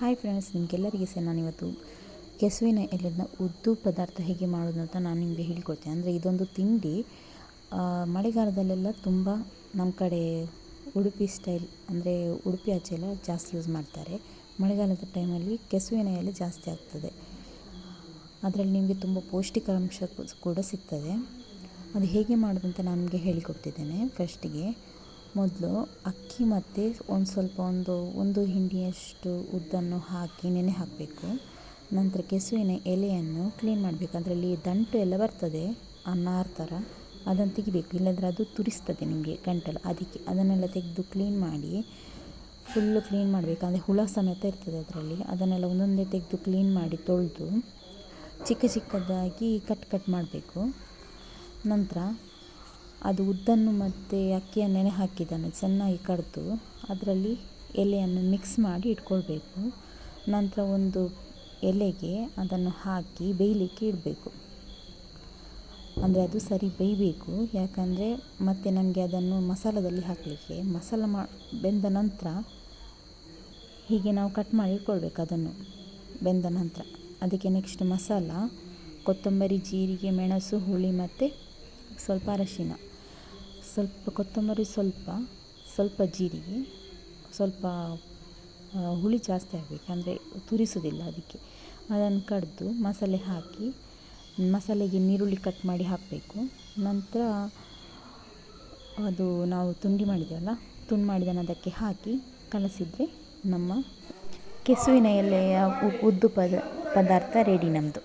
Hi friends, ನಿಮಗೆಲ್ಲರಿಗೆ ಸಹ ನಾನಿವತ್ತು ಕೆಸುವಿನ ಎಲೆನ ಉದ್ದು ಪದಾರ್ಥ ಹೇಗೆ ಮಾಡೋದು ಅಂತ ನಾನು ನಿಮಗೆ ಹೇಳಿಕೊಡ್ತೇನೆ. ಅಂದರೆ ಇದೊಂದು ತಿಂಡಿ ಮಳೆಗಾಲದಲ್ಲೆಲ್ಲ ತುಂಬ ನಮ್ಮ ಕಡೆ ಉಡುಪಿ ಸ್ಟೈಲ್, ಅಂದರೆ ಉಡುಪಿ ಆಚೆಲ್ಲ ಜಾಸ್ತಿ ಯೂಸ್ ಮಾಡ್ತಾರೆ. ಮಳೆಗಾಲದ ಟೈಮಲ್ಲಿ ಕೆಸುವಿನ ಎಲೆ ಜಾಸ್ತಿ ಆಗ್ತದೆ. ಅದರಲ್ಲಿ ನಿಮಗೆ ತುಂಬ ಪೌಷ್ಟಿಕಾಂಶ ಕೂಡ ಸಿಗ್ತದೆ. ಅದು ಹೇಗೆ ಮಾಡೋದು ಅಂತ ನಾನು ನಿಮಗೆ ಹೇಳಿಕೊಡ್ತಿದ್ದೇನೆ. ಫಸ್ಟಿಗೆ ಮೊದಲು ಅಕ್ಕಿ ಮತ್ತು ಒಂದು ಹಿಂಡಿಯಷ್ಟು ಉದ್ದನ್ನು ಹಾಕಿ ನೆನೆ ಹಾಕಬೇಕು. ನಂತರ ಕೆಸುವಿನ ಎಲೆಯನ್ನು ಕ್ಲೀನ್ ಮಾಡಬೇಕು. ಅದರಲ್ಲಿ ದಂಟು ಎಲ್ಲ ಬರ್ತದೆ, ಆ ನಾರು ಥರ, ಅದನ್ನು ತೆಗಿಬೇಕು. ಇಲ್ಲಾಂದರೆ ಅದು ತುರಿಸ್ತದೆ ನಿಮಗೆ ಗಂಟಲು. ಅದಕ್ಕೆ ಅದನ್ನೆಲ್ಲ ತೆಗೆದು ಕ್ಲೀನ್ ಮಾಡಿ, ಫುಲ್ಲು ಕ್ಲೀನ್ ಮಾಡಬೇಕು. ಅಂದರೆ ಹುಳ ಸಮೇತ ಇರ್ತದೆ ಅದರಲ್ಲಿ. ಅದನ್ನೆಲ್ಲ ಒಂದೊಂದೇ ತೆಗೆದು ಕ್ಲೀನ್ ಮಾಡಿ ತೊಳೆದು ಚಿಕ್ಕ ಚಿಕ್ಕದಾಗಿ ಕಟ್ ಮಾಡಬೇಕು. ನಂತರ ಅದು ಉದ್ದನ್ನು ಮತ್ತು ಅಕ್ಕಿಯನ್ನು ನೆನೆ ಹಾಕಿದ್ದನ್ನು ಚೆನ್ನಾಗಿ ಕಡಿದು ಅದರಲ್ಲಿ ಎಲೆಯನ್ನು ಮಿಕ್ಸ್ ಮಾಡಿ ಇಟ್ಕೊಳ್ಬೇಕು. ನಂತರ ಒಂದು ಎಲೆಗೆ ಅದನ್ನು ಹಾಕಿ ಬೇಯಲಿಕ್ಕೆ ಇಡಬೇಕು. ಅಂದರೆ ಅದು ಸರಿ ಬೇಯಬೇಕು. ಯಾಕಂದರೆ ಮತ್ತು ನಮಗೆ ಅದನ್ನು ಮಸಾಲದಲ್ಲಿ ಹಾಕಲಿಕ್ಕೆ, ಬೆಂದ ನಂತರ ಹೀಗೆ ನಾವು ಕಟ್ ಮಾಡಿ ಇಟ್ಕೊಳ್ಬೇಕು. ಅದನ್ನು ಬೆಂದ ನಂತರ ಅದಕ್ಕೆ ನೆಕ್ಸ್ಟ್ ಮಸಾಲ ಕೊತ್ತಂಬರಿ, ಜೀರಿಗೆ, ಮೆಣಸು, ಹುಳಿ ಮತ್ತು ಸ್ವಲ್ಪ ಅರಶಿನ, ಸ್ವಲ್ಪ ಕೊತ್ತಂಬರಿ, ಸ್ವಲ್ಪ ಜೀರಿಗೆ, ಸ್ವಲ್ಪ ಹುಳಿ ಜಾಸ್ತಿ ಆಗಬೇಕು, ಅಂದರೆ ತುರಿಸೋದಿಲ್ಲ ಅದಕ್ಕೆ. ಅದನ್ನು ಕಡಿದು ಮಸಾಲೆ ಹಾಕಿ, ಮಸಾಲೆಗೆ ನೀರುಳ್ಳಿ ಕಟ್ ಮಾಡಿ ಹಾಕಬೇಕು. ನಂತರ ಅದು ನಾವು ತುಂಡು ಮಾಡಿದ್ದನ್ನು ಅದಕ್ಕೆ ಹಾಕಿ ಕಲಸಿದರೆ ನಮ್ಮ ಕೆಸುವಿನ ಎಲೆಯ ಉದ್ದು ಪದಾರ್ಥ ರೆಡಿ ನಮ್ಮದು.